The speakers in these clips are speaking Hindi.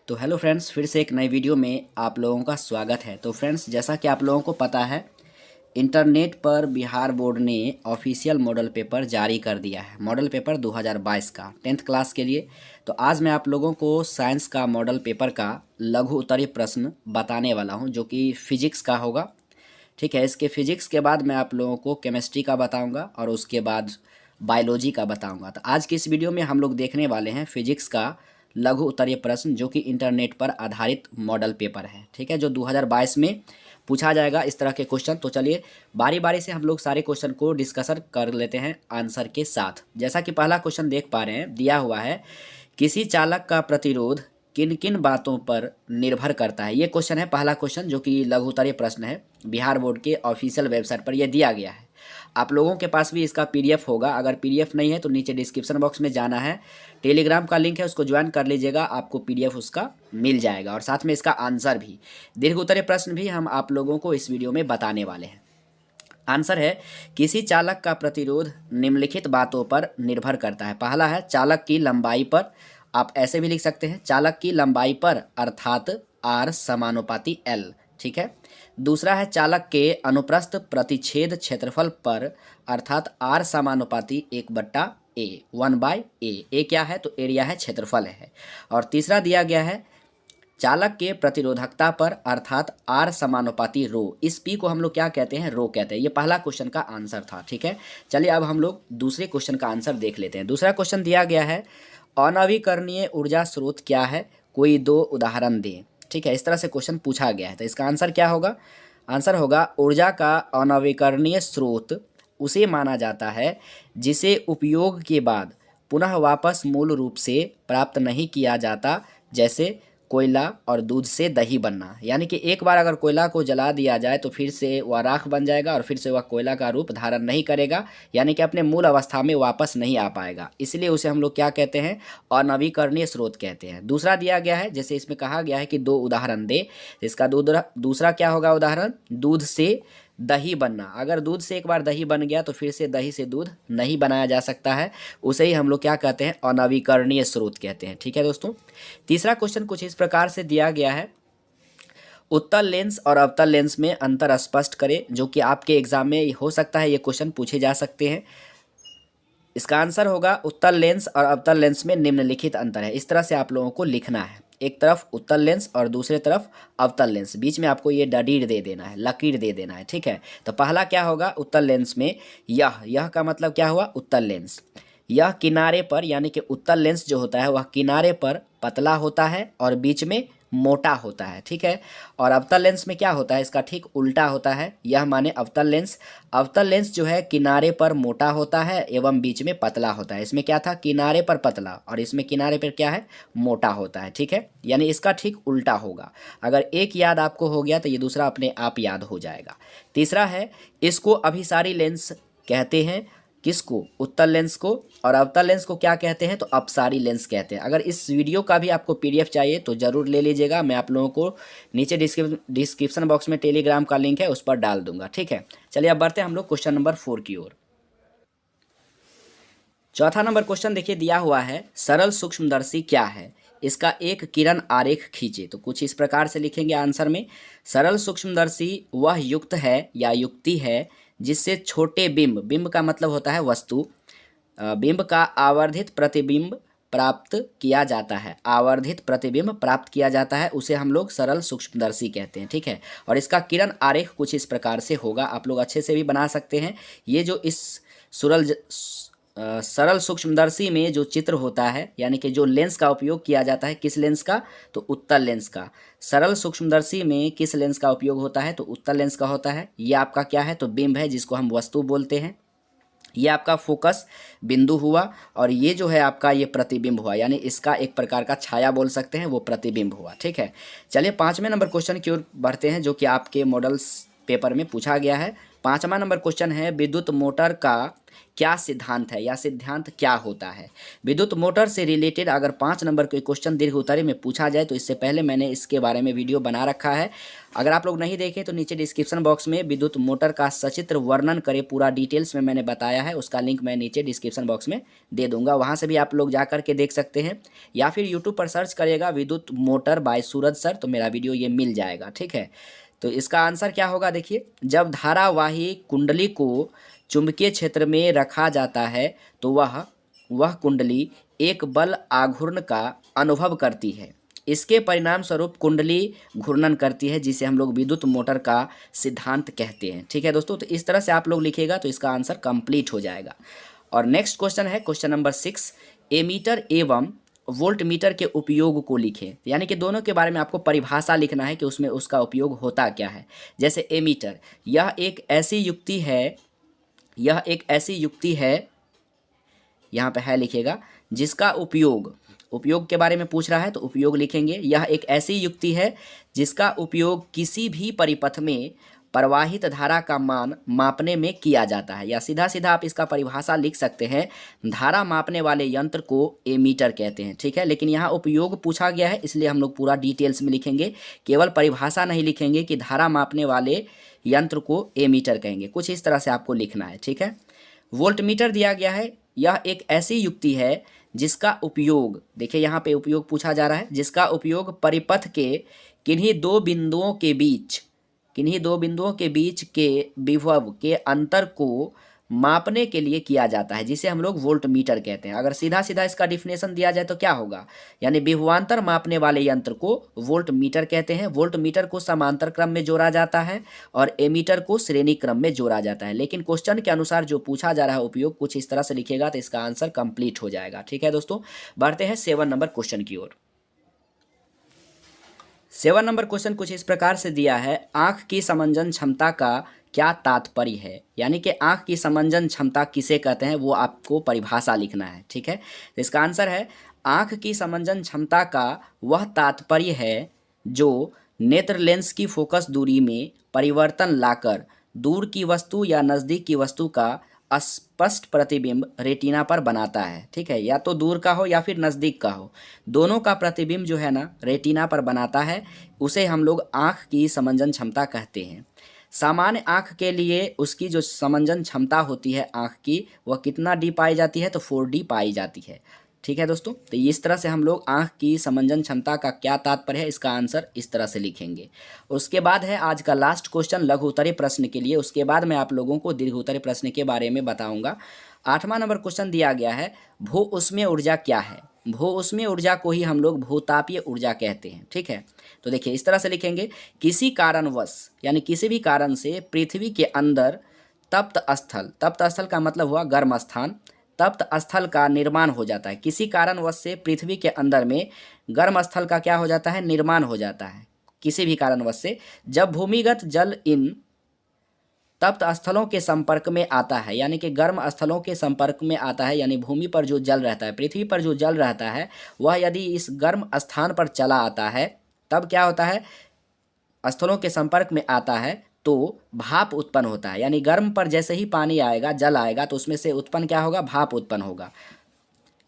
तो हेलो फ्रेंड्स, फिर से एक नई वीडियो में आप लोगों का स्वागत है। तो फ्रेंड्स, जैसा कि आप लोगों को पता है, इंटरनेट पर बिहार बोर्ड ने ऑफिशियल मॉडल पेपर जारी कर दिया है। मॉडल पेपर 2022 का 10th क्लास के लिए। तो आज मैं आप लोगों को साइंस का मॉडल पेपर का लघु उत्तरीय प्रश्न बताने वाला हूं, जो कि फिजिक्स का होगा। ठीक है, इसके फिजिक्स के बाद मैं आप लोगों को केमिस्ट्री का बताऊंगा और उसके बाद बायोलॉजी का बताऊंगा। तो आज की इस वीडियो में हम लोग देखने वाले हैं फिजिक्स का लघु उत्तरीय प्रश्न, जो कि इंटरनेट पर आधारित मॉडल पेपर है। ठीक है, जो 2022 में पूछा जाएगा इस तरह के क्वेश्चन। तो चलिए बारी बारी से हम लोग सारे क्वेश्चन को डिस्कशन कर लेते हैं आंसर के साथ। जैसा कि पहला क्वेश्चन देख पा रहे हैं, दिया हुआ है किसी चालक का प्रतिरोध किन किन बातों पर निर्भर करता है। ये क्वेश्चन है पहला क्वेश्चन, जो कि लघु उत्तरीय प्रश्न है। बिहार बोर्ड के ऑफिशियल वेबसाइट पर यह दिया गया है। आप लोगों के पास भी इसका पीडीएफ होगा। अगर पीडीएफ नहीं है तो नीचे डिस्क्रिप्शन बॉक्स में जाना है, टेलीग्राम का लिंक है, उसको ज्वाइन कर लीजिएगा, आपको पीडीएफ उसका मिल जाएगा और साथ में इसका आंसर भी, दीर्घ उत्तरीय प्रश्न भी हम आप लोगों को इस वीडियो में बताने वाले हैं। आंसर है किसी चालक का प्रतिरोध निम्नलिखित बातों पर निर्भर करता है। पहला है चालक की लंबाई पर, आप ऐसे भी लिख सकते हैं चालक की लंबाई पर, अर्थात आर समानुपाती एल। ठीक है। दूसरा है चालक के अनुप्रस्थ प्रतिच्छेद क्षेत्रफल पर, अर्थात आर समानुपाती 1/a, 1/a। ए क्या है? तो एरिया है, क्षेत्रफल है। और तीसरा दिया गया है चालक के प्रतिरोधकता पर, अर्थात आर समानुपाती रो। इस पी को हम लोग क्या कहते हैं? रो कहते हैं। ये पहला क्वेश्चन का आंसर था। ठीक है, चलिए अब हम लोग दूसरे क्वेश्चन का आंसर देख लेते हैं। दूसरा क्वेश्चन दिया गया है अनवीकरणीय ऊर्जा स्रोत क्या है? कोई दो उदाहरण दें। ठीक है, इस तरह से क्वेश्चन पूछा गया है। तो इसका आंसर क्या होगा? आंसर होगा ऊर्जा का अनवीकरणीय स्रोत उसे माना जाता है जिसे उपयोग के बाद पुनः वापस मूल रूप से प्राप्त नहीं किया जाता, जैसे कोयला और दूध से दही बनना। यानी कि एक बार अगर कोयला को जला दिया जाए तो फिर से वह राख बन जाएगा और फिर से वह कोयला का रूप धारण नहीं करेगा, यानी कि अपने मूल अवस्था में वापस नहीं आ पाएगा। इसलिए उसे हम लोग क्या कहते हैं? अनवीकरणीय स्रोत कहते हैं। दूसरा दिया गया है, जैसे इसमें कहा गया है कि दो उदाहरण दे, इसका दूसरा क्या होगा उदाहरण? दूध से दही बनना। अगर दूध से एक बार दही बन गया तो फिर से दही से दूध नहीं बनाया जा सकता है, उसे ही हम लोग क्या कहते हैं? अनवीकरणीय स्रोत कहते हैं। ठीक है दोस्तों। तीसरा क्वेश्चन कुछ इस प्रकार से दिया गया है, उत्तल लेंस और अवतल लेंस में अंतर स्पष्ट करें। जो कि आपके एग्जाम में हो सकता है ये क्वेश्चन पूछे जा सकते हैं। इसका आंसर होगा उत्तल लेंस और अवतल लेंस में निम्नलिखित अंतर है। इस तरह से आप लोगों को लिखना है, एक तरफ उत्तल लेंस और दूसरे तरफ अवतल लेंस, बीच में आपको ये डडीर दे देना है, लकीर दे देना है। ठीक है, तो पहला क्या होगा? उत्तल लेंस में यह का मतलब क्या हुआ? उत्तल लेंस। यह किनारे पर, यानी कि उत्तल लेंस जो होता है वह किनारे पर पतला होता है और बीच में मोटा होता है। ठीक है। और अवतल लेंस में क्या होता है? इसका ठीक उल्टा होता है। यह माने अवतल लेंस। अवतल लेंस जो है किनारे पर मोटा होता है एवं बीच में पतला होता है। इसमें क्या था? किनारे पर पतला और इसमें किनारे पर क्या है? मोटा होता है। ठीक है, यानी इसका ठीक उल्टा होगा। अगर एक याद आपको हो गया तो ये दूसरा अपने आप याद हो जाएगा। तीसरा है इसको अभिसारी लेंस कहते हैं। किसको? उत्तल लेंस को। और अवतल लेंस को क्या कहते हैं? तो अपसारी लेंस कहते हैं। अगर इस वीडियो का भी आपको पीडीएफ चाहिए तो ज़रूर ले लीजिएगा, मैं आप लोगों को नीचे डिस्क्रिप्शन बॉक्स में टेलीग्राम का लिंक है, उस पर डाल दूंगा। ठीक है, चलिए अब बढ़ते हैं हम लोग क्वेश्चन नंबर 4 की ओर। चौथा नंबर क्वेश्चन देखिए, दिया हुआ है सरल सूक्ष्मदर्शी क्या है? इसका एक किरण आरेख खींचे। तो कुछ इस प्रकार से लिखेंगे आंसर में, सरल सूक्ष्मदर्शी वह युक्त है या युक्ति है जिससे छोटे बिंब, बिंब का मतलब होता है वस्तु, बिंब का आवर्धित प्रतिबिंब प्राप्त किया जाता है। आवर्धित प्रतिबिंब प्राप्त किया जाता है, उसे हम लोग सरल सूक्ष्मदर्शी कहते हैं। ठीक है, और इसका किरण आरेख कुछ इस प्रकार से होगा, आप लोग अच्छे से भी बना सकते हैं। ये जो इस सरल सूक्ष्मदर्शी में जो चित्र होता है, यानी कि जो लेंस का उपयोग किया जाता है, किस लेंस का? तो उत्तल लेंस का। सरल सूक्ष्मदर्शी में किस लेंस का उपयोग होता है? तो उत्तल लेंस का होता है। ये आपका क्या है? तो बिंब है, जिसको हम वस्तु बोलते हैं। ये आपका फोकस बिंदु हुआ और ये जो है आपका ये प्रतिबिंब हुआ, यानी इसका एक प्रकार का छाया बोल सकते हैं, वो प्रतिबिंब हुआ। ठीक है, चलिए 5वें नंबर क्वेश्चन की ओर बढ़ते हैं, जो कि आपके मॉडल्स पेपर में पूछा गया है। 5वां नंबर क्वेश्चन है विद्युत मोटर का क्या सिद्धांत है या सिद्धांत क्या होता है। विद्युत मोटर से रिलेटेड अगर 5 नंबर के क्वेश्चन दीर्घ उत्तरी में पूछा जाए तो इससे पहले मैंने इसके बारे में वीडियो बना रखा है। अगर आप लोग नहीं देखें तो नीचे डिस्क्रिप्शन बॉक्स में विद्युत मोटर का सचित्र वर्णन करे पूरा डिटेल्स में मैंने बताया है, उसका लिंक मैं नीचे डिस्क्रिप्शन बॉक्स में दे दूंगा, वहाँ से भी आप लोग जा करके देख सकते हैं, या फिर यूट्यूब पर सर्च करिएगा विद्युत मोटर बाय सूरज सर तो मेरा वीडियो ये मिल जाएगा। ठीक है, तो इसका आंसर क्या होगा देखिए, जब धारावाही कुंडली को चुंबकीय क्षेत्र में रखा जाता है तो वह कुंडली एक बल आघूर्ण का अनुभव करती है, इसके परिणाम स्वरूप कुंडली घूर्णन करती है, जिसे हम लोग विद्युत मोटर का सिद्धांत कहते हैं। ठीक है दोस्तों, तो इस तरह से आप लोग लिखिएगा तो इसका आंसर कंप्लीट हो जाएगा। और नेक्स्ट क्वेश्चन है क्वेश्चन नंबर 6, एमीटर एवं वोल्ट मीटर के उपयोग को लिखें। यानी कि दोनों के बारे में आपको परिभाषा लिखना है कि उसमें उसका उपयोग होता क्या है। जैसे एमीटर, यह एक ऐसी युक्ति है, यहाँ पे है लिखिएगा, जिसका उपयोग के बारे में पूछ रहा है तो उपयोग लिखेंगे। यह एक ऐसी युक्ति है जिसका उपयोग किसी भी परिपथ में प्रवाहित धारा का मान मापने में किया जाता है, या सीधा सीधा आप इसका परिभाषा लिख सकते हैं, धारा मापने वाले यंत्र को एमीटर कहते हैं। ठीक है, लेकिन यहाँ उपयोग पूछा गया है इसलिए हम लोग पूरा डिटेल्स में लिखेंगे, केवल परिभाषा नहीं लिखेंगे कि धारा मापने वाले यंत्र को एमीटर कहेंगे, कुछ इस तरह से आपको लिखना है। ठीक है, वोल्ट मीटर दिया गया है, यह एक ऐसी युक्ति है जिसका उपयोग, देखिए यहाँ पे उपयोग पूछा जा रहा है, जिसका उपयोग परिपथ के किन्हीं दो बिंदुओं के बीच के विभव के अंतर को मापने के लिए किया जाता है, जिसे हम लोग वोल्ट मीटर कहते हैं। अगर सीधा सीधा इसका डिफिनेशन दिया जाए तो क्या होगा, यानी विभवांतर मापने वाले यंत्र को वोल्ट मीटर कहते हैं। वोल्ट मीटर को समांतर क्रम में जोड़ा जाता है और एमीटर को श्रेणी क्रम में जोड़ा जाता है, लेकिन क्वेश्चन के अनुसार जो पूछा जा रहा है उपयोग कुछ इस तरह से लिखेगा तो इसका आंसर कंप्लीट हो जाएगा। ठीक है दोस्तों, बढ़ते हैं 7 नंबर क्वेश्चन की ओर। 7 नंबर क्वेश्चन कुछ इस प्रकार से दिया है, आंख की समंजन क्षमता का क्या तात्पर्य है। यानी कि आंख की समंजन क्षमता किसे कहते हैं वो आपको परिभाषा लिखना है। ठीक है, तो इसका आंसर है, आंख की समंजन क्षमता का वह तात्पर्य है जो नेत्र लेंस की फोकस दूरी में परिवर्तन लाकर दूर की वस्तु या नज़दीक की वस्तु का स्पष्ट प्रतिबिंब रेटिना पर बनाता है। ठीक है, या तो दूर का हो या फिर नज़दीक का हो, दोनों का प्रतिबिंब जो है ना रेटिना पर बनाता है, उसे हम लोग आँख की समंजन क्षमता कहते हैं। सामान्य आँख के लिए उसकी जो समंजन क्षमता होती है आँख की, वह कितना डी पाई जाती है, तो 4D पाई जाती है। ठीक है दोस्तों, तो इस तरह से हम लोग आँख की समंजन क्षमता का क्या तात्पर्य है, इसका आंसर इस तरह से लिखेंगे। उसके बाद है आज का लास्ट क्वेश्चन लघु उत्तरीय प्रश्न के लिए, उसके बाद मैं आप लोगों को दीर्घ उत्तरीय प्रश्न के बारे में बताऊंगा। 8वां नंबर क्वेश्चन दिया गया है, भू उष्मीय ऊर्जा क्या है। भू उष्मीय ऊर्जा को ही हम लोग भूतापीय ऊर्जा कहते हैं। ठीक है, तो देखिए इस तरह से लिखेंगे, किसी कारणवश यानी किसी भी कारण से पृथ्वी के अंदर तप्त स्थल का मतलब हुआ गर्म स्थान, तप्त स्थल का निर्माण हो जाता है। किसी कारणवश से पृथ्वी के अंदर में गर्म स्थल का क्या हो जाता है, निर्माण हो जाता है किसी भी कारणवश से। जब भूमिगत जल इन तप्त स्थलों के संपर्क में आता है, यानी कि गर्म स्थलों के संपर्क में आता है, यानी भूमि पर जो जल रहता है, पृथ्वी पर जो जल रहता है, वह यदि इस गर्म स्थान पर चला आता है, तब क्या होता है, स्थलों के संपर्क में आता है तो भाप उत्पन्न होता है। यानी गर्म पर जैसे ही पानी आएगा, जल आएगा, तो उसमें से उत्पन्न क्या होगा, भाप उत्पन्न होगा।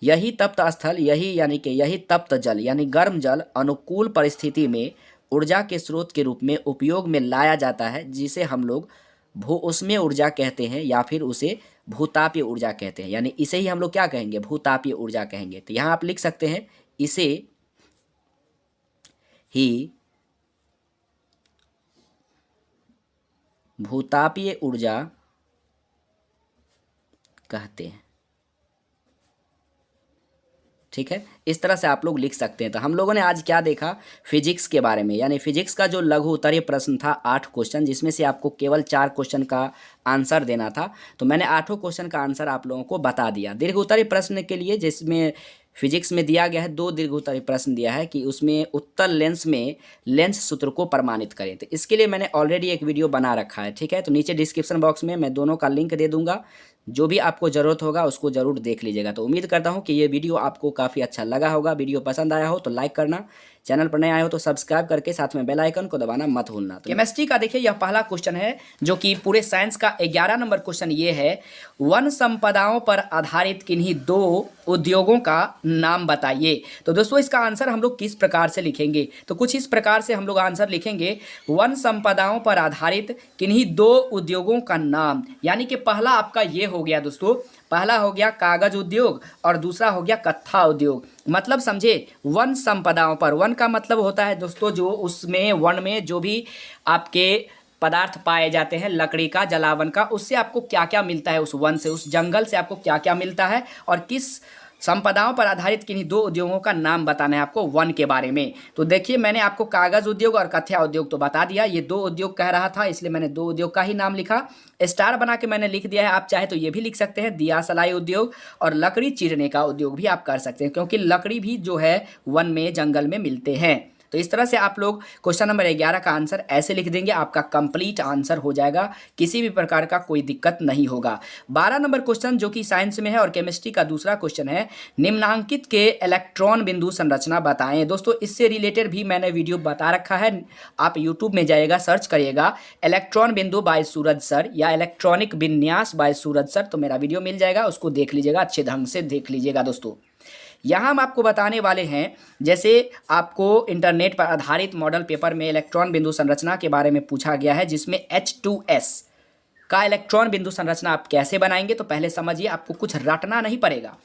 यही तप्त स्थल, यही तप्त जल यानी गर्म जल अनुकूल परिस्थिति में ऊर्जा के स्रोत के रूप में उपयोग में लाया जाता है, जिसे हम लोग भू उष्मीय ऊर्जा कहते हैं या फिर उसे भूतापीय ऊर्जा कहते हैं। यानी इसे ही हम लोग क्या कहेंगे, भूतापीय ऊर्जा कहेंगे। तो यहाँ आप लिख सकते हैं, इसे ही भूतापीय ऊर्जा कहते हैं। ठीक है, इस तरह से आप लोग लिख सकते हैं। तो हम लोगों ने आज क्या देखा, फिजिक्स के बारे में, यानी फिजिक्स का जो लघु उत्तरीय प्रश्न था 8 क्वेश्चन, जिसमें से आपको केवल 4 क्वेश्चन का आंसर देना था, तो मैंने 8 क्वेश्चन का आंसर आप लोगों को बता दिया। दीर्घ उत्तरीय प्रश्न के लिए जिसमें फिजिक्स में दिया गया है 2 दीर्घ उत्तरीय प्रश्न दिया है कि उसमें उत्तल लेंस में लेंस सूत्र को प्रमाणित करें। तो इसके लिए मैंने ऑलरेडी एक वीडियो बना रखा है। ठीक है, तो नीचे डिस्क्रिप्शन बॉक्स में मैं दोनों का लिंक दे दूंगा, जो भी आपको ज़रूरत होगा उसको ज़रूर देख लीजिएगा। तो उम्मीद करता हूँ कि ये वीडियो आपको काफ़ी अच्छा लगा होगा। वीडियो पसंद आया हो तो लाइक करना, चैनल पर नए आए हो तो सब्सक्राइब करके साथ में बेल आइकन को दबाना मत भूलना। तो केमिस्ट्री का देखिए यह पहला क्वेश्चन है जो कि पूरे साइंस का 11 नंबर क्वेश्चन ये है, वन संपदाओं पर आधारित किन्हीं 2 उद्योगों का नाम बताइए। तो दोस्तों इसका आंसर हम लोग किस प्रकार से लिखेंगे, तो कुछ इस प्रकार से हम लोग आंसर लिखेंगे, वन संपदाओं पर आधारित किन्हीं 2 उद्योगों का नाम। यानी कि पहला आपका ये हो गया दोस्तों, पहला हो गया कागज उद्योग और दूसरा हो गया कत्था उद्योग। मतलब समझे, वन संपदाओं पर, वन का मतलब होता है दोस्तों जो उसमें वन में जो भी आपके पदार्थ पाए जाते हैं, लकड़ी का, जलावन का, उससे आपको क्या क्या मिलता है, उस वन से, उस जंगल से आपको क्या क्या मिलता है, और किस संपदाओं पर आधारित किन्हीं 2 उद्योगों का नाम बताना है आपको वन के बारे में। तो देखिए मैंने आपको कागज उद्योग और कथिया उद्योग तो बता दिया, ये 2 उद्योग कह रहा था इसलिए मैंने 2 उद्योग का ही नाम लिखा, स्टार बना के मैंने लिख दिया है। आप चाहे तो ये भी लिख सकते हैं, दिया सलाई उद्योग और लकड़ी चीरने का उद्योग भी आप कर सकते हैं, क्योंकि लकड़ी भी जो है वन में, जंगल में मिलते हैं। तो इस तरह से आप लोग क्वेश्चन नंबर 11 का आंसर ऐसे लिख देंगे, आपका कंप्लीट आंसर हो जाएगा, किसी भी प्रकार का कोई दिक्कत नहीं होगा। 12 नंबर क्वेश्चन जो कि साइंस में है और केमिस्ट्री का दूसरा क्वेश्चन है, निम्नांकित के इलेक्ट्रॉन बिंदु संरचना बताएं। दोस्तों इससे रिलेटेड भी मैंने वीडियो बता रखा है, आप यूट्यूब में जाइएगा, सर्च करिएगा इलेक्ट्रॉन बिंदु बाय सूरज सर या इलेक्ट्रॉनिक विन्यास बाय सूरज सर, तो मेरा वीडियो मिल जाएगा, उसको देख लीजिएगा, अच्छे ढंग से देख लीजिएगा। दोस्तों यहाँ हम आपको बताने वाले हैं, जैसे आपको इंटरनेट पर आधारित मॉडल पेपर में इलेक्ट्रॉन बिंदु संरचना के बारे में पूछा गया है, जिसमें H2S का इलेक्ट्रॉन बिंदु संरचना आप कैसे बनाएंगे। तो पहले समझिए, आपको कुछ रटना नहीं पड़ेगा।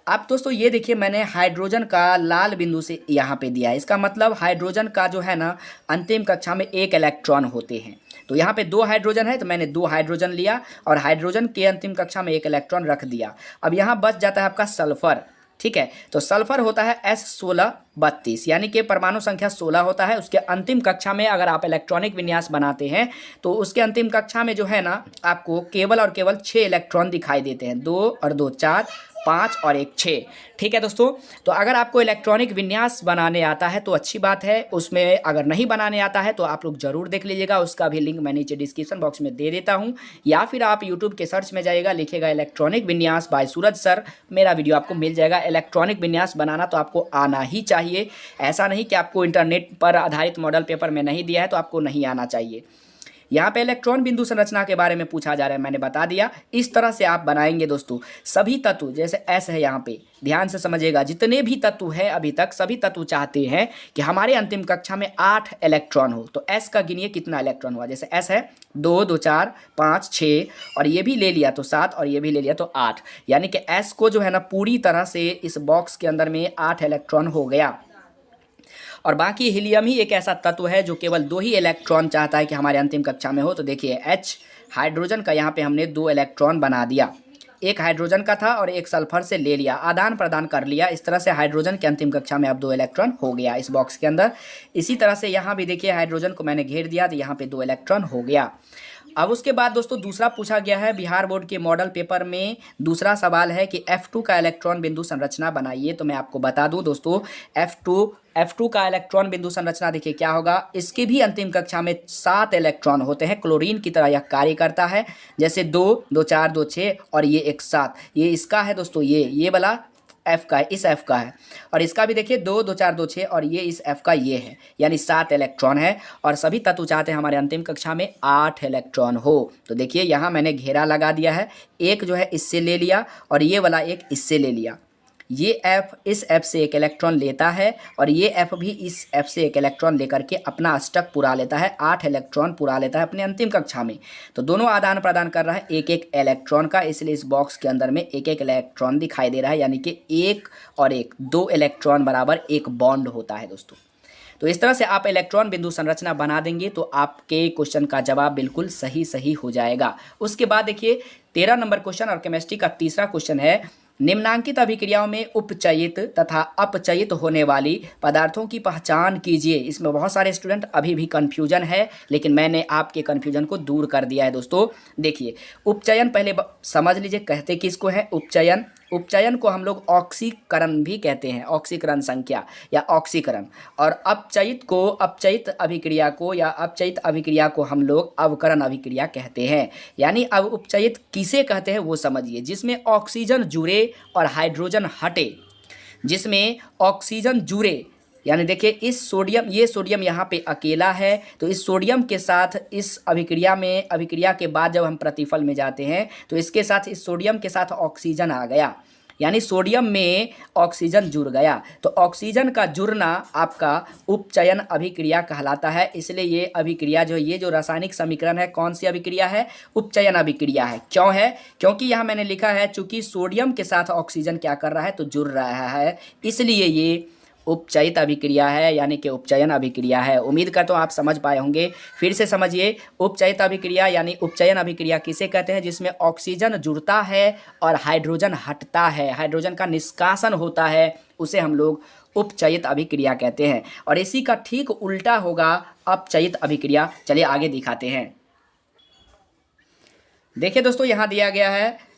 अब दोस्तों ये देखिए, मैंने हाइड्रोजन का लाल बिंदु से यहाँ पे दिया है, इसका मतलब हाइड्रोजन का जो है ना, अंतिम कक्षा में 1 इलेक्ट्रॉन होते हैं। तो यहाँ पे 2 हाइड्रोजन है, तो मैंने 2 हाइड्रोजन लिया और हाइड्रोजन के अंतिम कक्षा में 1 इलेक्ट्रॉन रख दिया। अब यहाँ बच जाता है आपका सल्फर, ठीक है। तो सल्फर होता है S1632, यानी कि परमाणु संख्या 16 होता है। उसके अंतिम कक्षा में अगर आप इलेक्ट्रॉनिक विन्यास बनाते हैं तो उसके अंतिम कक्षा में जो है ना, आपको केवल और केवल 6 इलेक्ट्रॉन दिखाई देते हैं, 2 और 2 4, 5 और 1 6, ठीक है दोस्तों। तो अगर आपको इलेक्ट्रॉनिक विन्यास बनाने आता है तो अच्छी बात है, उसमें अगर नहीं बनाने आता है तो आप लोग जरूर देख लीजिएगा, उसका भी लिंक मैं नीचे डिस्क्रिप्शन बॉक्स में दे देता हूं, या फिर आप यूट्यूब के सर्च में जाइएगा, लिखेगा इलेक्ट्रॉनिक विन्यास बाय सूरज सर, मेरा वीडियो आपको मिल जाएगा। इलेक्ट्रॉनिक विन्यास बनाना तो आपको आना ही चाहिए, ऐसा नहीं कि आपको इंटरनेट पर आधारित मॉडल पेपर में नहीं दिया है तो आपको नहीं आना चाहिए। यहाँ पे इलेक्ट्रॉन बिंदु संरचना के बारे में पूछा जा रहा है, मैंने बता दिया। इस तरह से आप बनाएंगे दोस्तों, सभी तत्व, जैसे S है, यहाँ पे ध्यान से समझिएगा, जितने भी तत्व हैं अभी तक, सभी तत्व चाहते हैं कि हमारे अंतिम कक्षा में 8 इलेक्ट्रॉन हो। तो S का गिनिए कितना इलेक्ट्रॉन हुआ, जैसे S है 2 2 4 5 6 और ये भी ले लिया तो 7 और ये भी ले लिया तो 8, यानी कि S को जो है ना पूरी तरह से इस बॉक्स के अंदर में 8 इलेक्ट्रॉन हो गया। और बाकी हीलियम ही एक ऐसा तत्व है जो केवल 2 ही इलेक्ट्रॉन चाहता है कि हमारे अंतिम कक्षा में हो। तो देखिए H हाइड्रोजन का यहाँ पे हमने 2 इलेक्ट्रॉन बना दिया, एक हाइड्रोजन का था और एक सल्फर से ले लिया, आदान प्रदान कर लिया। इस तरह से हाइड्रोजन के अंतिम कक्षा में अब 2 इलेक्ट्रॉन हो गया इस बॉक्स के अंदर। इसी तरह से यहाँ भी देखिए, हाइड्रोजन को मैंने घेर दिया तो यहाँ पे 2 इलेक्ट्रॉन हो गया। अब उसके बाद दोस्तों दूसरा पूछा गया है बिहार बोर्ड के मॉडल पेपर में, दूसरा सवाल है कि F2 का इलेक्ट्रॉन बिंदु संरचना बनाइए। तो मैं आपको बता दूं दोस्तों, F2 का इलेक्ट्रॉन बिंदु संरचना देखिए क्या होगा, इसके भी अंतिम कक्षा में 7 इलेक्ट्रॉन होते हैं, क्लोरीन की तरह यह कार्य करता है। जैसे 2 2 4 2 6 और ये एक 7, ये इसका है दोस्तों, ये वाला F का है, इस F का है, और इसका भी देखिए 2 2 4 2 6 और ये इस F का ये है, यानी 7 इलेक्ट्रॉन है। और सभी तत्व चाहते हैं हमारे अंतिम कक्षा में 8 इलेक्ट्रॉन हो। तो देखिए यहाँ मैंने घेरा लगा दिया है, एक जो है इससे ले लिया और ये वाला एक इससे ले लिया। ये F इस F से 1 इलेक्ट्रॉन लेता है और ये F भी इस F से 1 इलेक्ट्रॉन लेकर के अपना अष्टक पूरा लेता है, 8 इलेक्ट्रॉन पूरा लेता है अपने अंतिम कक्षा में। तो दोनों आदान प्रदान कर रहा है 1 इलेक्ट्रॉन का, इसलिए इस बॉक्स के अंदर में 1 इलेक्ट्रॉन दिखाई दे रहा है, यानी कि 1 और 1 2 इलेक्ट्रॉन बराबर 1 बॉन्ड होता है दोस्तों। तो इस तरह से आप इलेक्ट्रॉन बिंदु संरचना बना देंगे तो आपके क्वेश्चन का जवाब बिल्कुल सही हो जाएगा। उसके बाद देखिए 13 नंबर क्वेश्चन और केमिस्ट्री का तीसरा क्वेश्चन है, निम्नांकित अभिक्रियाओं में उपचयित तथा अपचयित होने वाली पदार्थों की पहचान कीजिए। इसमें बहुत सारे स्टूडेंट अभी भी कन्फ्यूजन है, लेकिन मैंने आपके कन्फ्यूजन को दूर कर दिया है दोस्तों। देखिए उपचयन पहले समझ लीजिए, कहते किसको है उपचयन। उपचयन को हम लोग ऑक्सीकरण भी कहते हैं, ऑक्सीकरण संख्या या ऑक्सीकरण। और अपचयित अभिक्रिया को या अपचयित अभिक्रिया को हम लोग अवकरण अभिक्रिया कहते हैं। यानी अब उपचयित किसे कहते हैं वो समझिए, जिसमें ऑक्सीजन जुड़े और हाइड्रोजन हटे, जिसमें ऑक्सीजन जुड़े, यानी देखिए इस सोडियम, ये सोडियम यहाँ पे अकेला है, तो इस सोडियम के साथ इस अभिक्रिया के बाद जब हम प्रतिफल में जाते हैं तो इसके साथ, इस सोडियम के साथ ऑक्सीजन आ गया, यानी सोडियम में ऑक्सीजन जुड़ गया। तो ऑक्सीजन का जुड़ना आपका उपचयन अभिक्रिया कहलाता है। इसलिए ये अभिक्रिया जो, ये जो रासायनिक समीकरण है, कौन सी अभिक्रिया है? उपचयन अभिक्रिया है। क्यों है? क्योंकि यहाँ मैंने लिखा है चूंकि सोडियम के साथ ऑक्सीजन क्या कर रहा है? तो जुड़ रहा है, इसलिए ये उपचयित अभिक्रिया है, यानी कि उपचयन अभिक्रिया है। उम्मीद करता हूँ आप समझ पाए होंगे। फिर से समझिए, उपचयित अभिक्रिया यानी उपचयन अभिक्रिया किसे कहते हैं? जिसमें ऑक्सीजन जुड़ता है और हाइड्रोजन हटता है, हाइड्रोजन का निष्कासन होता है, उसे हम लोग उपचयित अभिक्रिया कहते हैं। और इसी का ठीक उल्टा होगा अपचयित अभिक्रिया। चलिए आगे दिखाते हैं। देखिए दोस्तों, यहाँ दिया गया है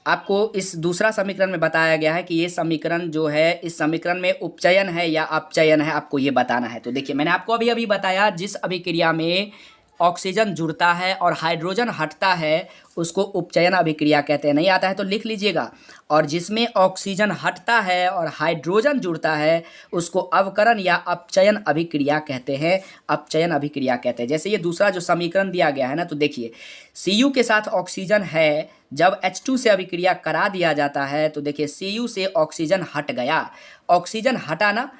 आपको, इस दूसरा समीकरण में बताया गया है कि ये समीकरण जो है, इस समीकरण में उपचयन है या अपचयन है, आपको ये बताना है। तो देखिए, मैंने आपको अभी अभी बताया, जिस अभिक्रिया में ऑक्सीजन जुड़ता है और हाइड्रोजन हटता है उसको उपचयन अभिक्रिया कहते हैं। नहीं आता है तो लिख लीजिएगा। और जिसमें ऑक्सीजन हटता है और हाइड्रोजन जुड़ता है उसको अवकरण या अपचयन अभिक्रिया कहते हैं, अपचयन अभिक्रिया कहते हैं। जैसे ये दूसरा जो समीकरण दिया गया है ना, तो देखिए Cu के साथ ऑक्सीजन है, जब H2 से अभिक्रिया करा दिया जाता है तो देखिए Cu से ऑक्सीजन हट गया, ऑक्सीजन हटा ना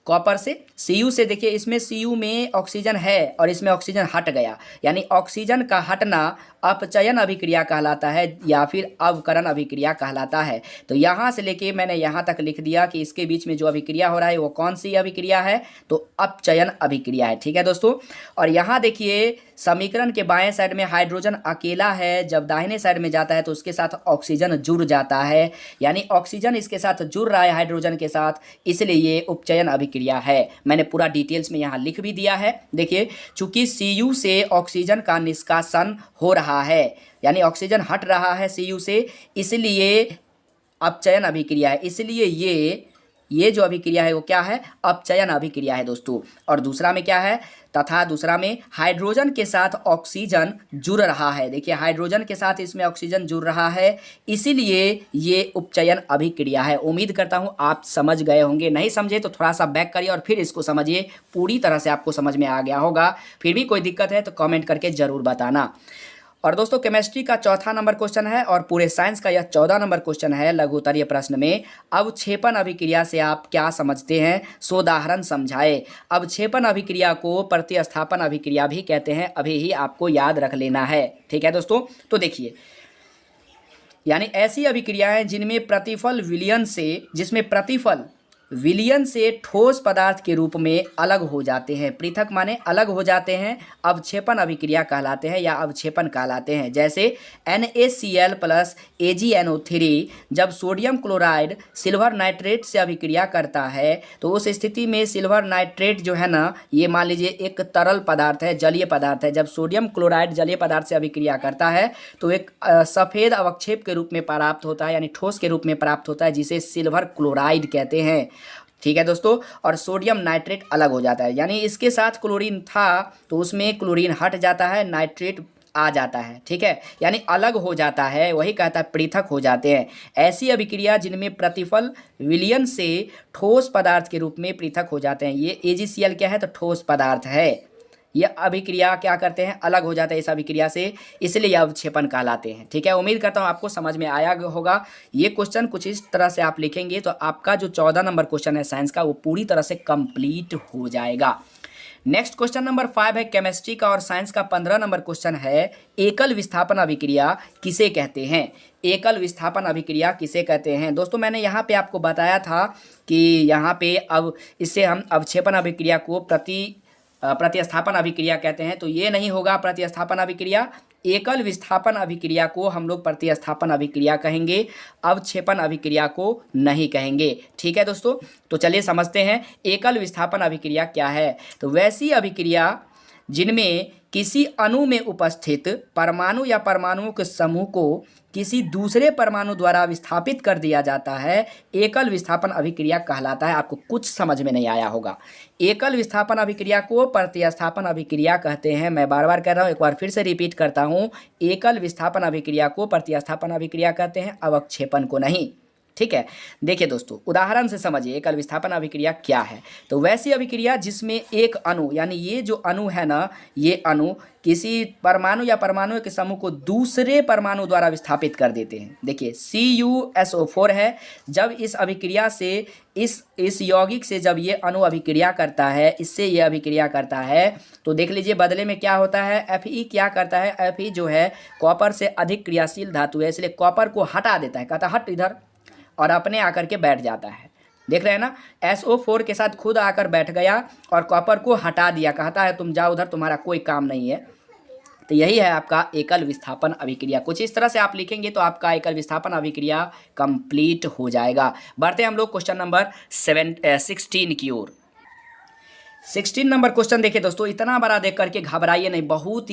कॉपर से, Cu से, देखिए इसमें Cu में ऑक्सीजन है और इसमें ऑक्सीजन हट गया, यानी ऑक्सीजन का हटना अपचयन अभिक्रिया कहलाता है या फिर अवकरण अभिक्रिया कहलाता है। तो यहाँ से लेके मैंने यहाँ तक लिख दिया कि इसके बीच में जो अभिक्रिया हो रहा है वो कौन सी अभिक्रिया है? तो अपचयन अभिक्रिया है। ठीक है दोस्तों। और यहाँ देखिए समीकरण के बाएं साइड में हाइड्रोजन अकेला है, जब दाहिने साइड में जाता है तो उसके साथ ऑक्सीजन जुड़ जाता है, यानी ऑक्सीजन इसके साथ जुड़ रहा है हाइड्रोजन के साथ, इसलिए ये उपचयन अभिक्रिया है। मैंने पूरा डिटेल्स में यहाँ लिख भी दिया है। देखिए चूंकि Cu से ऑक्सीजन का निष्कासन हो रहा है, यानी ऑक्सीजन हट रहा है Cu से, इसलिए अपचयन अभिक्रिया है। इसलिए ये जो अभिक्रिया है वो क्या है? अपचयन अभिक्रिया है दोस्तों। और दूसरा में क्या है? तथा दूसरा में हाइड्रोजन के साथ ऑक्सीजन जुड़ रहा है। देखिए हाइड्रोजन के साथ इसमें ऑक्सीजन जुड़ रहा है, इसीलिए ये उपचयन अभिक्रिया है। उम्मीद करता हूँ आप समझ गए होंगे। नहीं समझे तो थोड़ा सा बैक करिए और फिर इसको समझिए, पूरी तरह से आपको समझ में आ गया होगा। फिर भी कोई दिक्कत है तो कमेंट करके ज़रूर बताना। और दोस्तों केमिस्ट्री का चौथा नंबर क्वेश्चन है और पूरे साइंस का यह 14 नंबर क्वेश्चन है लघु उत्तरीय प्रश्न में। अवक्षेपण अभिक्रिया से आप क्या समझते हैं? सोदाहरण समझाए। अवक्षेपण अभिक्रिया को प्रतिस्थापन अभिक्रिया भी कहते हैं, अभी ही आपको याद रख लेना है। ठीक है दोस्तों। तो देखिए, यानी ऐसी अभिक्रियाएं जिनमें प्रतिफल विलयन से ठोस पदार्थ के रूप में अलग हो जाते हैं। पृथक माने अलग हो जाते हैं, अवक्षेपण अभिक्रिया कहलाते हैं या अवक्षेपण कहलाते हैं। जैसे NaCl प्लस AgNO3 जब सोडियम क्लोराइड सिल्वर नाइट्रेट से अभिक्रिया करता है तो उस स्थिति में सिल्वर नाइट्रेट जो है ना, ये मान लीजिए एक तरल पदार्थ है, जलीय पदार्थ है। जब सोडियम क्लोराइड जलीय पदार्थ से अभिक्रिया करता है तो एक सफ़ेद अवक्षेप के रूप में प्राप्त होता है, यानी ठोस के रूप में प्राप्त होता है, जिसे सिल्वर क्लोराइड कहते हैं। ठीक है दोस्तों। और सोडियम नाइट्रेट अलग हो जाता है, यानी इसके साथ क्लोरीन था तो उसमें क्लोरीन हट जाता है, नाइट्रेट आ जाता है। ठीक है, यानी अलग हो जाता है, वही कहता है पृथक हो जाते हैं। ऐसी अभिक्रिया जिनमें प्रतिफल विलयन से ठोस पदार्थ के रूप में पृथक हो जाते हैं। ये AgCl क्या है? तो ठोस पदार्थ है। यह अभिक्रिया क्या करते हैं? अलग हो जाता है इस अभिक्रिया से, इसलिए यह अवक्षेपण कहलाते हैं। ठीक है, उम्मीद करता हूँ आपको समझ में आया होगा। ये क्वेश्चन कुछ इस तरह से आप लिखेंगे तो आपका जो 14 नंबर क्वेश्चन है साइंस का वो पूरी तरह से कंप्लीट हो जाएगा। नेक्स्ट क्वेश्चन नंबर 5 है केमिस्ट्री का और साइंस का 15 नंबर क्वेश्चन है, एकल विस्थापन अभिक्रिया किसे कहते हैं? एकल विस्थापन अभिक्रिया किसे कहते हैं? दोस्तों मैंने यहाँ पे आपको बताया था कि यहाँ पे अब इससे हम अवक्षेपण अभिक्रिया को प्रतिस्थापन अभिक्रिया कहते हैं, तो ये नहीं होगा प्रतिस्थापन अभिक्रिया। एकल विस्थापन अभिक्रिया को हम लोग प्रतिस्थापन अभिक्रिया कहेंगे, अवक्षेपण अभिक्रिया को नहीं कहेंगे। ठीक है दोस्तों। तो चलिए समझते हैं एकल विस्थापन अभिक्रिया क्या है। तो वैसी अभिक्रिया जिनमें किसी अणु में उपस्थित परमाणु या परमाणुओं के समूह को किसी दूसरे परमाणु द्वारा विस्थापित कर दिया जाता है, एकल विस्थापन अभिक्रिया कहलाता है। आपको कुछ समझ में नहीं आया होगा। एकल विस्थापन अभिक्रिया को प्रतिस्थापन अभिक्रिया कहते हैं। मैं बार बार कह रहा हूँ, एक बार फिर से रिपीट करता हूँ, एकल विस्थापन अभिक्रिया को प्रतिस्थापन अभिक्रिया कहते हैं, अवक्षेपण को नहीं। ठीक है, देखिए दोस्तों, उदाहरण से समझिए एकल विस्थापन अभिक्रिया क्या है। तो वैसी अभिक्रिया जिसमें एक अणु, यानी ये जो अणु है ना, ये अणु किसी परमाणु या परमाणु के समूह को दूसरे परमाणु द्वारा विस्थापित कर देते हैं। देखिए CuSO4 है। जब इस अभिक्रिया से इस यौगिक से जब ये अणु अभिक्रिया करता है, इससे ये अभिक्रिया करता है, तो देख लीजिए बदले में क्या होता है। Fe क्या करता है, Fe जो है कॉपर से अधिक क्रियाशील धातु है, इसलिए कॉपर को हटा देता है, कहता हट इधर, और अपने आकर के बैठ जाता है। देख रहे हैं ना, SO4 के साथ खुद आकर बैठ गया और कॉपर को हटा दिया, कहता है तुम जाओ उधर, तुम्हारा कोई काम नहीं है। तो यही है आपका एकल विस्थापन अभिक्रिया। कुछ इस तरह से आप लिखेंगे तो आपका एकल विस्थापन अभिक्रिया कंप्लीट हो जाएगा। बढ़ते हैं हम लोग क्वेश्चन नंबर 16 की ओर। 16 नंबर क्वेश्चन देखिए दोस्तों, इतना बड़ा देख करके घबराइए नहीं, बहुत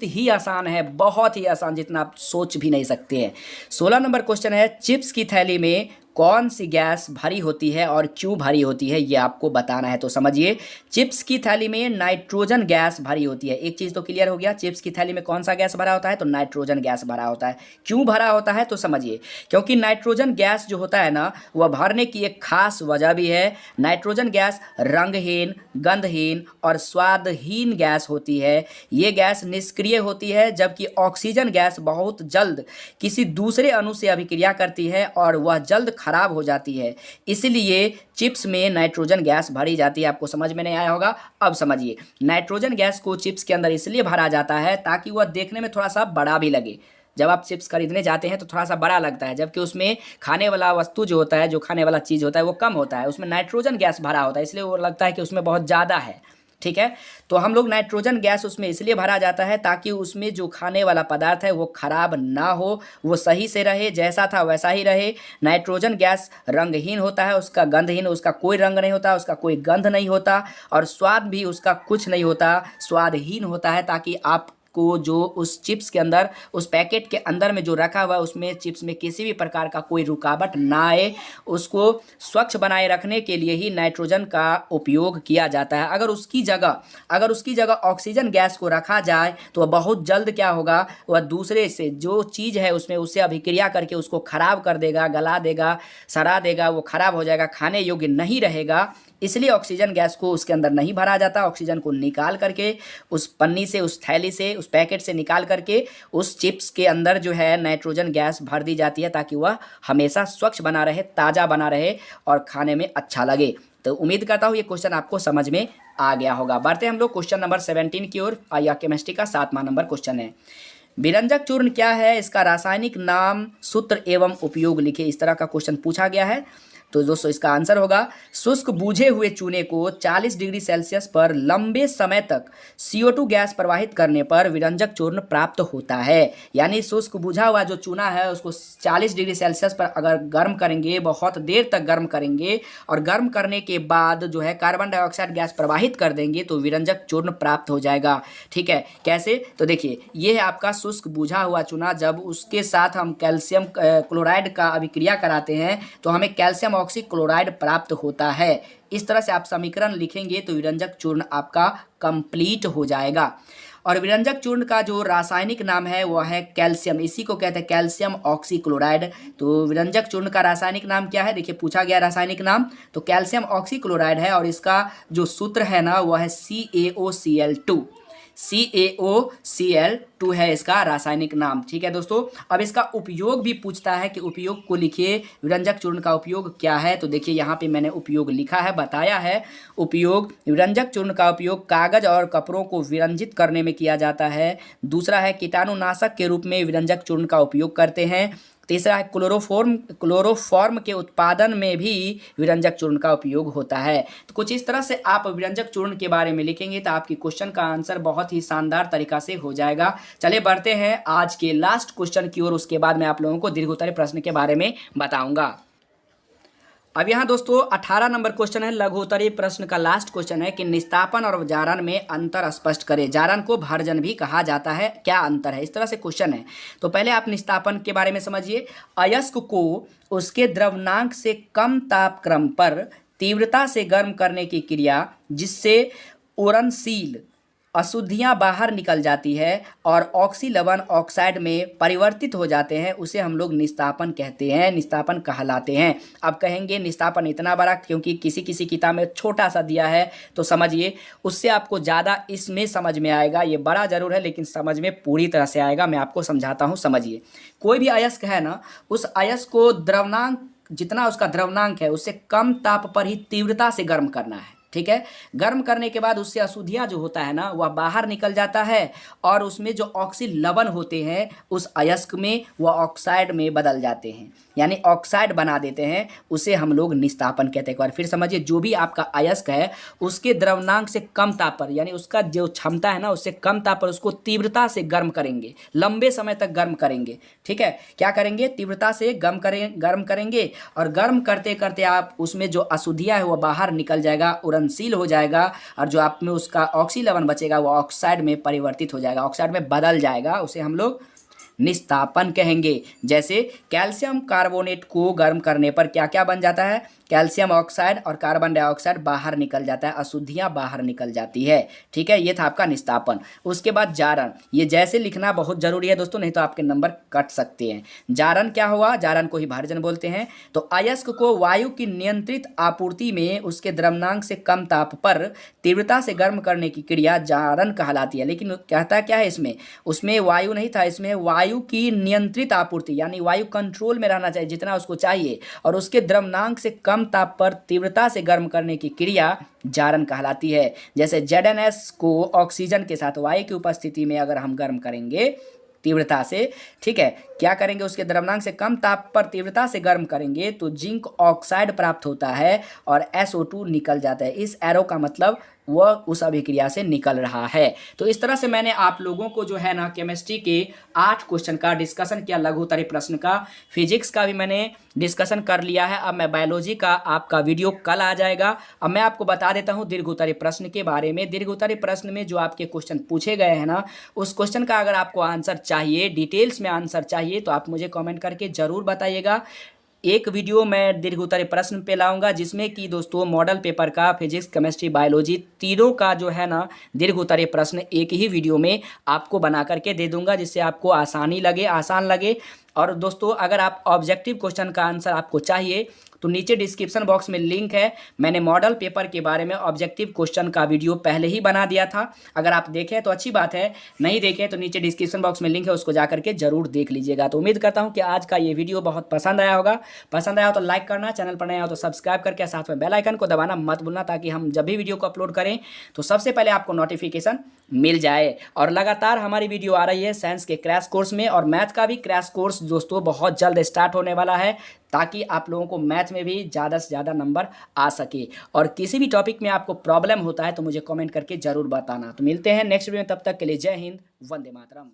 ही आसान है, बहुत ही आसान, जितना आप सोच भी नहीं सकते हैं। 16 नंबर क्वेश्चन है, चिप्स की थैली में कौन सी गैस भरी होती है और क्यों भरी होती है, ये आपको बताना है। तो समझिए, चिप्स की थैली में नाइट्रोजन गैस भरी होती है। एक चीज़ तो क्लियर हो गया, चिप्स की थैली में कौन सा गैस भरा होता है, तो नाइट्रोजन गैस भरा होता है। क्यों भरा होता है, तो समझिए, क्योंकि नाइट्रोजन गैस जो होता है ना, वह भरने की एक खास वजह भी है। नाइट्रोजन गैस रंगहीन, गंधहीन और स्वादहीन गैस होती है। ये गैस निष्क्रिय होती है, जबकि ऑक्सीजन गैस बहुत जल्द किसी दूसरे अणु से अभिक्रिया करती है और वह जल्द खराब हो जाती है। इसलिए चिप्स में नाइट्रोजन गैस भरी जाती है। आपको समझ में नहीं आया होगा, अब समझिए। नाइट्रोजन गैस को चिप्स के अंदर इसलिए भरा जाता है ताकि वह देखने में थोड़ा सा बड़ा भी लगे। जब आप चिप्स खरीदने जाते हैं तो थोड़ा सा बड़ा लगता है, जबकि उसमें खाने वाला वस्तु जो होता है, जो खाने वाला चीज़ होता है, वो कम होता है। उसमें नाइट्रोजन गैस भरा होता है, इसलिए वो लगता है कि उसमें बहुत ज़्यादा है। ठीक है, तो हम लोग नाइट्रोजन गैस उसमें इसलिए भरा जाता है ताकि उसमें जो खाने वाला पदार्थ है वो खराब ना हो, वो सही से रहे, जैसा था वैसा ही रहे। नाइट्रोजन गैस रंगहीन होता है, उसका गंधहीन, उसका कोई रंग नहीं होता, उसका कोई गंध नहीं होता, और स्वाद भी उसका कुछ नहीं होता, स्वादहीन होता है, ताकि आप को जो उस चिप्स के अंदर, उस पैकेट के अंदर में जो रखा हुआ है, उसमें चिप्स में किसी भी प्रकार का कोई रुकावट ना आए। उसको स्वच्छ बनाए रखने के लिए ही नाइट्रोजन का उपयोग किया जाता है। अगर उसकी जगह ऑक्सीजन गैस को रखा जाए तो वह बहुत जल्द क्या होगा, वह दूसरे से जो चीज़ है उसमें उससे अभिक्रिया करके उसको खराब कर देगा, गला देगा, सड़ा देगा, वो खराब हो जाएगा, खाने योग्य नहीं रहेगा। इसलिए ऑक्सीजन गैस को उसके अंदर नहीं भरा जाता। ऑक्सीजन को निकाल करके उस पन्नी से, उस थैली से, उस पैकेट से निकाल करके उस चिप्स के अंदर जो है नाइट्रोजन गैस भर दी जाती है, ताकि वह हमेशा स्वच्छ बना रहे, ताज़ा बना रहे और खाने में अच्छा लगे। तो उम्मीद करता हूँ ये क्वेश्चन आपको समझ में आ गया होगा। बढ़ते हम लोग क्वेश्चन नंबर 17 की ओर। यह केमिस्ट्री का 7वां नंबर क्वेश्चन है। विरंजक चूर्ण क्या है, इसका रासायनिक नाम, सूत्र एवं उपयोग लिखे। इस तरह का क्वेश्चन पूछा गया है। तो दोस्तों इसका आंसर होगा, शुष्क बूझे हुए चूने को 40 डिग्री सेल्सियस पर लंबे समय तक CO2 गैस प्रवाहित करने पर विरंजक चूर्ण प्राप्त होता है। यानी शुष्क बूझा हुआ जो चूना है उसको 40 डिग्री सेल्सियस पर अगर गर्म करेंगे, बहुत देर तक गर्म करेंगे, और गर्म करने के बाद जो है कार्बन डाइऑक्साइड गैस प्रवाहित कर देंगे, तो विरंजक चूर्ण प्राप्त हो जाएगा। ठीक है, कैसे, तो देखिए, ये है आपका शुष्क बूझा हुआ चूना। जब उसके साथ हम कैल्शियम क्लोराइड का अभिक्रिया कराते हैं तो हमें कैल्शियम ऑक्सीक्लोराइड प्राप्त होता है। इस तरह से आप समीकरण लिखेंगे तो विरंजक चूर्ण आपका कंप्लीट हो जाएगा। और विरंजक चूर्ण का जो रासायनिक नाम है वह है कैल्शियम, इसी को कहते हैं कैल्शियम ऑक्सीक्लोराइड। तो विरंजक चूर्ण का रासायनिक नाम क्या है, देखिए पूछा गया रासायनिक नाम, तो कैल्शियम ऑक्सीक्लोराइड है, और इसका जो सूत्र है ना वह है CaOCl2। CaOCl2 है इसका रासायनिक नाम। ठीक है दोस्तों, अब इसका उपयोग भी पूछता है कि उपयोग को लिखिए, विरंजक चूर्ण का उपयोग क्या है। तो देखिए यहाँ पे मैंने उपयोग लिखा है, बताया है। उपयोग, विरंजक चूर्ण का उपयोग कागज और कपड़ों को विरंजित करने में किया जाता है। दूसरा है कीटाणुनाशक के रूप में विरंजक चूर्ण का उपयोग करते हैं। तीसरा है क्लोरोफॉर्म के उत्पादन में भी विरंजक चूर्ण का उपयोग होता है। तो कुछ इस तरह से आप विरंजक चूर्ण के बारे में लिखेंगे तो आपकी क्वेश्चन का आंसर बहुत ही शानदार तरीका से हो जाएगा। चलिए बढ़ते हैं आज के लास्ट क्वेश्चन की ओर, उसके बाद मैं आप लोगों को दीर्घोत्तरीय प्रश्न के बारे में बताऊंगा। अब यहाँ दोस्तों 18 नंबर क्वेश्चन है, लघु उत्तरीय प्रश्न का लास्ट क्वेश्चन है कि निस्तापन और जारण में अंतर स्पष्ट करें। जारण को भर्जन भी कहा जाता है, क्या अंतर है? इस तरह से क्वेश्चन है। तो पहले आप निस्तापन के बारे में समझिए। अयस्क को उसके द्रव्यनांक से कम तापक्रम पर तीव्रता से गर्म करने की क्रिया, जिससे उड़नशील अशुद्धियां बाहर निकल जाती है और ऑक्सी लवण ऑक्साइड में परिवर्तित हो जाते हैं, उसे हम लोग निस्तापन कहते हैं, निस्तापन कहलाते हैं। अब कहेंगे निस्तापन इतना बड़ा, क्योंकि किसी किसी किताब में छोटा सा दिया है, तो समझिए उससे आपको ज़्यादा इसमें समझ में आएगा। ये बड़ा जरूर है लेकिन समझ में पूरी तरह से आएगा। मैं आपको समझाता हूँ, समझिए। कोई भी अयस्क है ना, उस अयस्क को द्रव्यनांक, जितना उसका द्रव्यनांक है उससे कम ताप पर ही तीव्रता से गर्म करना है। ठीक है, गर्म करने के बाद उससे अशुद्धियाँ जो होता है ना, वह बाहर निकल जाता है और उसमें जो ऑक्सी लवण होते हैं उस अयस्क में वह ऑक्साइड में बदल जाते हैं, यानी ऑक्साइड बना देते हैं। उसे हम लोग निस्तापन कहते हैं। एक बार फिर समझिए, जो भी आपका अयस्क है उसके द्रव्यनांक से कम ताप पर, यानी उसका जो क्षमता है ना उससे कम ताप पर उसको तीव्रता से गर्म करेंगे, लंबे समय तक गर्म करेंगे। ठीक है, क्या करेंगे? तीव्रता से गर्म करेंगे और गर्म करते करते आप उसमें जो अशुद्धियाँ है वह बाहर निकल जाएगा, उड़नशील हो जाएगा और जो आप में उसका ऑक्सी लवण बचेगा वो ऑक्साइड में परिवर्तित हो जाएगा, ऑक्साइड में बदल जाएगा। उसे हम लोग निस्तापन कहेंगे। जैसे कैल्शियम कार्बोनेट को गर्म करने पर क्या क्या बन जाता है? कैल्शियम ऑक्साइड और कार्बन डाइऑक्साइड बाहर निकल जाता है, अशुद्धियाँ बाहर निकल जाती है। ठीक है, ये था आपका निस्तापन। उसके बाद जारण, ये जैसे लिखना बहुत जरूरी है दोस्तों, नहीं तो आपके नंबर कट सकते हैं। जारण क्या हुआ? जारण को ही भर्जन बोलते हैं। तो अयस्क को वायु की नियंत्रित आपूर्ति में उसके द्रव्यनांक से कम ताप पर तीव्रता से गर्म करने की क्रिया जारण कहलाती है। लेकिन कहता क्या है इसमें? उसमें वायु नहीं था, इसमें वायु की नियंत्रित आपूर्ति, यानी वायु कंट्रोल में रहना चाहिए जितना उसको चाहिए, और उसके द्रव्यनांक से कम ताप पर तीव्रता से गर्म करने की क्रिया जारण कहलाती है। जैसे ZnS को ऑक्सीजन के साथ वायु की उपस्थिति में अगर हम गर्म करेंगे तीव्रता से, ठीक है, क्या करेंगे? उसके द्रव्यनांक से कम ताप पर तीव्रता से गर्म करेंगे तो जिंक ऑक्साइड प्राप्त होता है और SO2 निकल जाता है। इस एरो का मतलब वह उस अभिक्रिया से निकल रहा है। तो इस तरह से मैंने आप लोगों को जो है ना केमिस्ट्री के 8 क्वेश्चन का डिस्कशन किया, लघु उत्तरीय प्रश्न का। फिजिक्स का भी मैंने डिस्कशन कर लिया है। अब मैं बायोलॉजी का आपका वीडियो कल आ जाएगा। अब मैं आपको बता देता हूँ दीर्घ उत्तरीय प्रश्न के बारे में। दीर्घ उत्तरीय प्रश्न में जो आपके क्वेश्चन पूछे गए हैं ना, उस क्वेश्चन का अगर आपको आंसर चाहिए, डिटेल्स में आंसर चाहिए, तो आप मुझे कमेंट करके ज़रूर बताइएगा। एक वीडियो मैं दीर्घ उत्तरीय प्रश्न पे लाऊंगा जिसमें कि दोस्तों मॉडल पेपर का फिजिक्स, केमिस्ट्री, बायोलॉजी तीनों का जो है ना दीर्घ उत्तरीय प्रश्न एक ही वीडियो में आपको बना करके दे दूंगा, जिससे आपको आसानी लगे, आसान लगे। और दोस्तों अगर आप ऑब्जेक्टिव क्वेश्चन का आंसर आपको चाहिए तो नीचे डिस्क्रिप्शन बॉक्स में लिंक है। मैंने मॉडल पेपर के बारे में ऑब्जेक्टिव क्वेश्चन का वीडियो पहले ही बना दिया था। अगर आप देखें तो अच्छी बात है, नहीं देखें तो नीचे डिस्क्रिप्शन बॉक्स में लिंक है, उसको जा करके जरूर देख लीजिएगा। तो उम्मीद करता हूँ कि आज का ये वीडियो बहुत पसंद आया होगा। पसंद आया हो तो लाइक करना, चैनल पर नया हो तो सब्सक्राइब करके साथ में बेल आइकन को दबाना मत भूलना, ताकि हम जब भी वीडियो को अपलोड करें तो सबसे पहले आपको नोटिफिकेशन मिल जाए। और लगातार हमारी वीडियो आ रही है साइंस के क्रैश कोर्स में, और मैथ का भी क्रैश कोर्स दोस्तों बहुत जल्द स्टार्ट होने वाला है, ताकि आप लोगों को मैथ में भी ज़्यादा से ज़्यादा नंबर आ सके। और किसी भी टॉपिक में आपको प्रॉब्लम होता है तो मुझे कमेंट करके ज़रूर बताना। तो मिलते हैं नेक्स्ट वीडियो में, तब तक के लिए जय हिंद, वंदे मातरम।